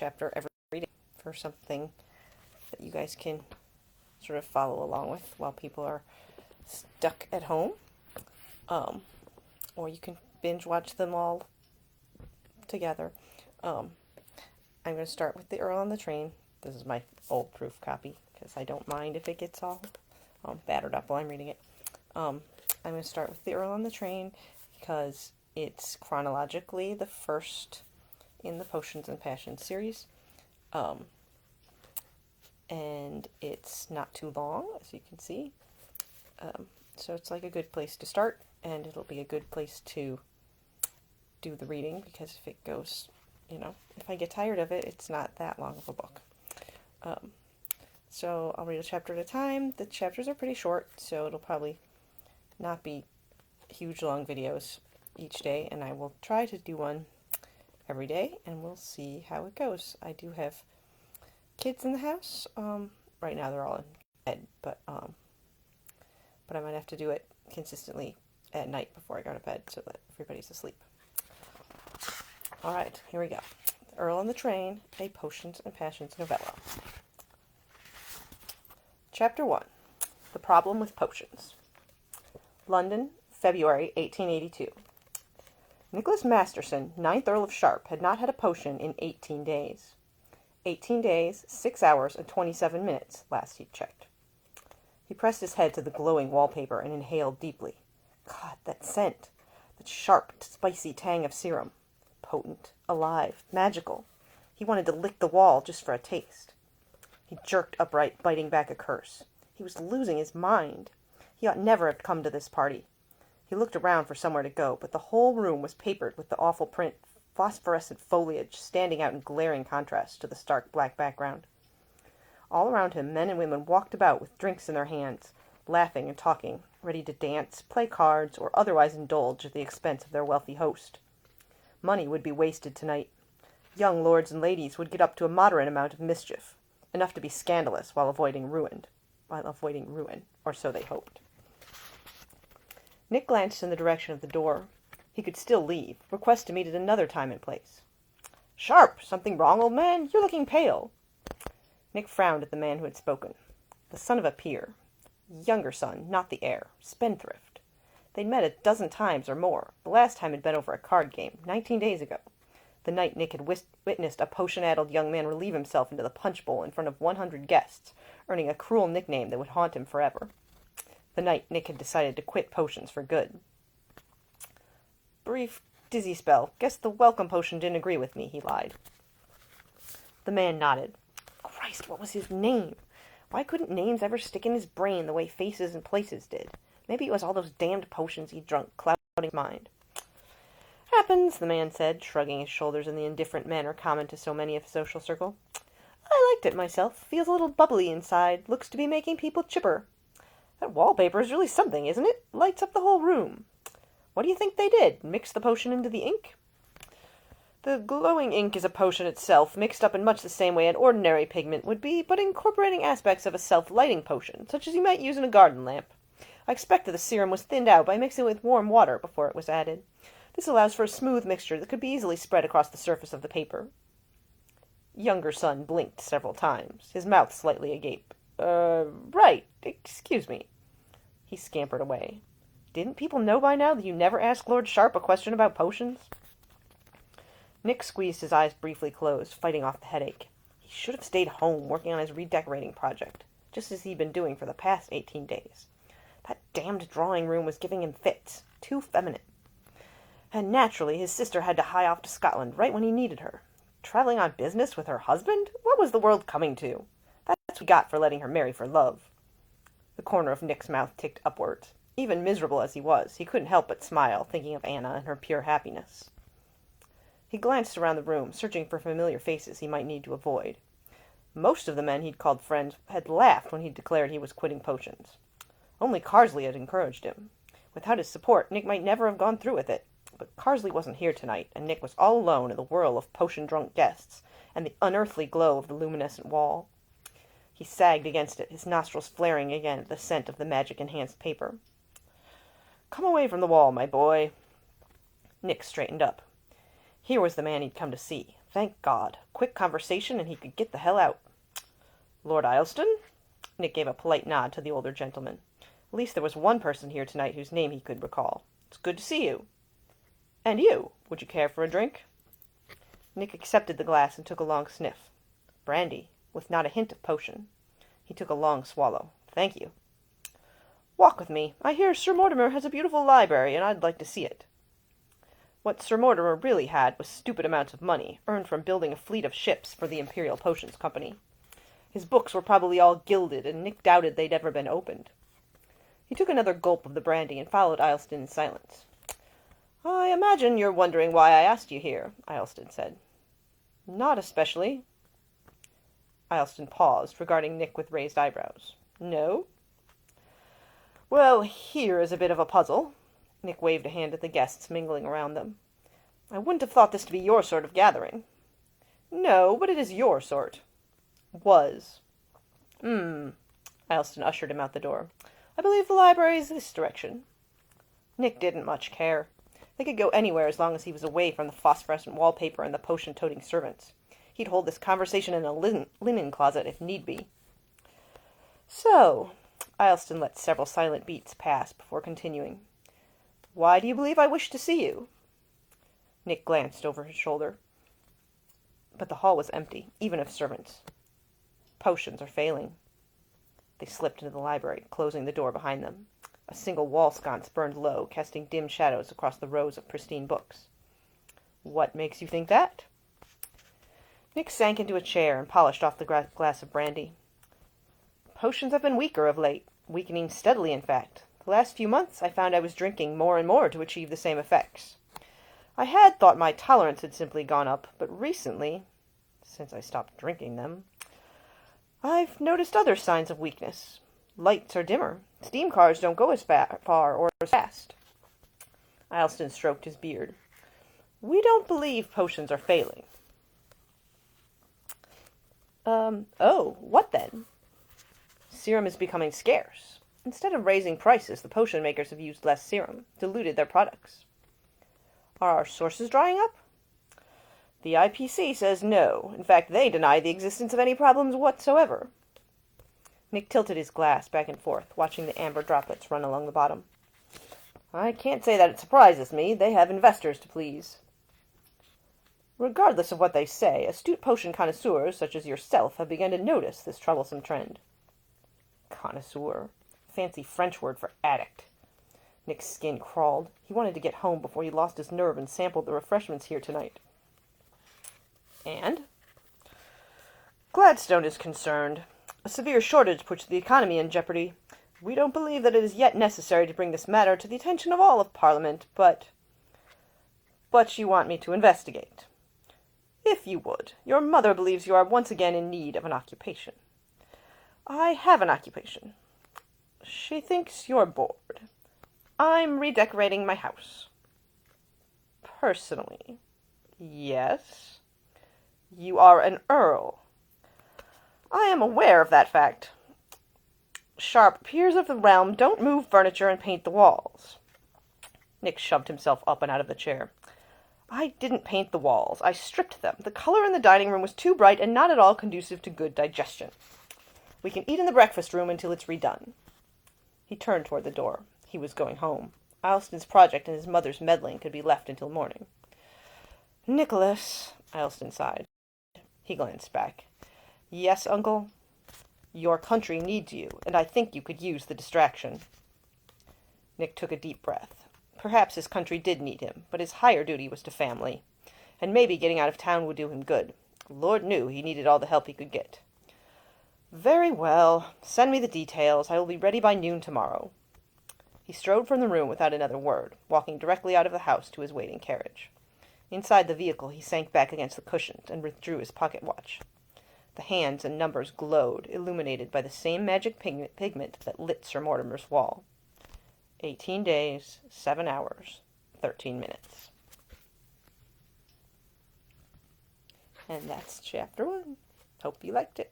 chapter every day for something that you guys can sort of follow along with while people are stuck at home. Or you can binge watch them all together. I'm going to start with the Earl on the Train. This is my old proof copy because I don't mind if it gets all battered up while I'm reading it. I'm going to start with the Earl on the Train because it's chronologically the first in the Potions and Passions series. And it's not too long, as you can see. So it's like a good place to start, and it'll be a good place to do the reading, because if it goes, if I get tired of it, it's not that long of a book. So I'll read a chapter at a time. The chapters are pretty short, so it'll probably not be huge long videos each day, and I will try to do one every day, and we'll see how it goes. I do have kids in the house. Right now they're all in bed, but I might have to do it consistently at night before I go to bed so that everybody's asleep. All right, here we go. Earl on the Train, a Potions and Passions novella. Chapter 1. The Problem with Potions. London, February 1882. Nicholas Masterson, 9th Earl of Sharp, had not had a potion in 18 days. 18 days, 6 hours, and 27 minutes, last he'd checked. He pressed his head to the glowing wallpaper and inhaled deeply. God, that scent! That sharp, spicy tang of serum. Potent, alive, magical. He wanted to lick the wall just for a taste. He jerked upright, biting back a curse. He was losing his mind. He ought never have come to this party. He looked around for somewhere to go, but the whole room was papered with the awful print, phosphorescent foliage standing out in glaring contrast to the stark black background. All around him, men and women walked about with drinks in their hands, laughing and talking, ready to dance, play cards, or otherwise indulge at the expense of their wealthy host. Money would be wasted tonight. Young lords and ladies would get up to a moderate amount of mischief, enough to be scandalous while avoiding ruin, or so they hoped. Nick glanced in the direction of the door. He could still leave, request to meet at another time and place. "Sharp! Something wrong, old man? You're looking pale." Nick frowned at the man who had spoken. The son of a peer. Younger son, not the heir. Spendthrift. They'd met a dozen times or more. The last time had been over a card game, 19 days ago. The night Nick had witnessed a potion-addled young man relieve himself into the punch bowl in front of 100 guests, earning a cruel nickname that would haunt him forever. The night Nick had decided to quit potions for good. "Brief, dizzy spell. Guess the welcome potion didn't agree with me," he lied. The man nodded. Christ, what was his name? Why couldn't names ever stick in his brain the way faces and places did? Maybe it was all those damned potions he'd drunk clouding his mind. "Happens," the man said, shrugging his shoulders in the indifferent manner common to so many of his social circle. "I liked it myself. Feels a little bubbly inside. Looks to be making people chipper. That wallpaper is really something, isn't it? Lights up the whole room. What do you think they did? Mix the potion into the ink?" "The glowing ink is a potion itself, mixed up in much the same way an ordinary pigment would be, but incorporating aspects of a self-lighting potion, such as you might use in a garden lamp. I expect that the serum was thinned out by mixing it with warm water before it was added. This allows for a smooth mixture that could be easily spread across the surface of the paper." Younger son blinked several times, his mouth slightly agape. Right, excuse me." He scampered away. "Didn't people know by now that you never asked Lord Sharp a question about potions?" Nick squeezed his eyes briefly closed, fighting off the headache. He should have stayed home, working on his redecorating project, just as he'd been doing for the past 18 days. That damned drawing room was giving him fits. Too feminine. And naturally, his sister had to hie off to Scotland right when he needed her. Traveling on business with her husband? What was the world coming to? That's what we got for letting her marry for love. The corner of Nick's mouth ticked upwards. Even miserable as he was, he couldn't help but smile, thinking of Anna and her pure happiness. He glanced around the room, searching for familiar faces he might need to avoid. Most of the men he'd called friends had laughed when he declared he was quitting potions. Only Carsley had encouraged him. Without his support, Nick might never have gone through with it. But Carsley wasn't here tonight, and Nick was all alone in the whirl of potion-drunk guests and the unearthly glow of the luminescent wall. He sagged against it, his nostrils flaring again at the scent of the magic-enhanced paper. "Come away from the wall, my boy." Nick straightened up. Here was the man he'd come to see, Thank God. Quick conversation and he could get the hell out. Lord Isleston? Nick gave a polite nod to the older gentleman. At least there was one person here tonight whose name he could recall. It's good to see you. And you. Would you care for a drink? Nick accepted the glass and took a long sniff. Brandy, with not a hint of potion. He took a long swallow. Thank you. Walk with me. I hear Sir Mortimer has a beautiful library, and I'd like to see it. What Sir Mortimer really had was stupid amounts of money, earned from building a fleet of ships for the Imperial Potions Company. His books were probably all gilded, and Nick doubted they'd ever been opened. He took another gulp of the brandy and followed Isleston in silence. I imagine you're wondering why I asked you here, Isleston said. Not especially. Isleston paused, regarding Nick with raised eyebrows. No? Well, here is a bit of a puzzle. Nick waved a hand at the guests mingling around them. I wouldn't have thought this to be your sort of gathering. No, but it is your sort. Was. Isleston ushered him out the door. I believe the library is this direction. Nick didn't much care. They could go anywhere as long as he was away from the phosphorescent wallpaper and the potion-toting servants. He'd hold this conversation in a linen closet if need be. So, Isleston let several silent beats pass before continuing. Why do you believe I wish to see you? Nick glanced over his shoulder. But the hall was empty, even of servants. Potions are failing. They slipped into the library, closing the door behind them. A single wall sconce burned low, casting dim shadows across the rows of pristine books. What makes you think that? Nick sank into a chair and polished off the glass of brandy. Potions have been weaker of late, weakening steadily, in fact. The last few months I found I was drinking more and more to achieve the same effects. I had thought my tolerance had simply gone up, but recently, since I stopped drinking them, I've noticed other signs of weakness. Lights are dimmer. Steam cars don't go as far or as fast. Isleston stroked his beard. We don't believe potions are failing. What then? Serum is becoming scarce. Instead of raising prices, the potion makers have used less serum, diluted their products. Are our sources drying up? The IPC says no. In fact, they deny the existence of any problems whatsoever. Nick tilted his glass back and forth, watching the amber droplets run along the bottom. I can't say that it surprises me. They have investors to please. Regardless of what they say, astute potion connoisseurs such as yourself have begun to notice this troublesome trend. Connoisseur. Fancy French word for addict. Nick's skin crawled. He wanted to get home before he lost his nerve and sampled the refreshments here tonight. And? Gladstone is concerned. A severe shortage puts the economy in jeopardy. We don't believe that it is yet necessary to bring this matter to the attention of all of Parliament, but you want me to investigate. If you would. Your mother believes you are once again in need of an occupation. I have an occupation. She thinks you're bored. I'm redecorating my house. Personally. Yes. You are an Earl. I am aware of that fact. Sharp peers of the realm don't move furniture and paint the walls. Nick shoved himself up and out of the chair. I didn't paint the walls. I stripped them. The color in the dining room was too bright and not at all conducive to good digestion. We can eat in the breakfast room until it's redone. He turned toward the door. He was going home. Isleston's project and his mother's meddling could be left until morning. Nicholas, Isleston sighed. He glanced back. Yes, uncle? Your country needs you, and I think you could use the distraction. Nick took a deep breath. Perhaps his country did need him, but his higher duty was to family, and maybe getting out of town would do him good. Lord knew he needed all the help he could get. Very well. Send me the details. I will be ready by noon tomorrow. He strode from the room without another word, walking directly out of the house to his waiting carriage. Inside the vehicle he sank back against the cushions and withdrew his pocket watch. The hands and numbers glowed, illuminated by the same magic pigment that lit Sir Mortimer's wall. 18 days, 7 hours, 13 minutes. And that's chapter 1. Hope you liked it.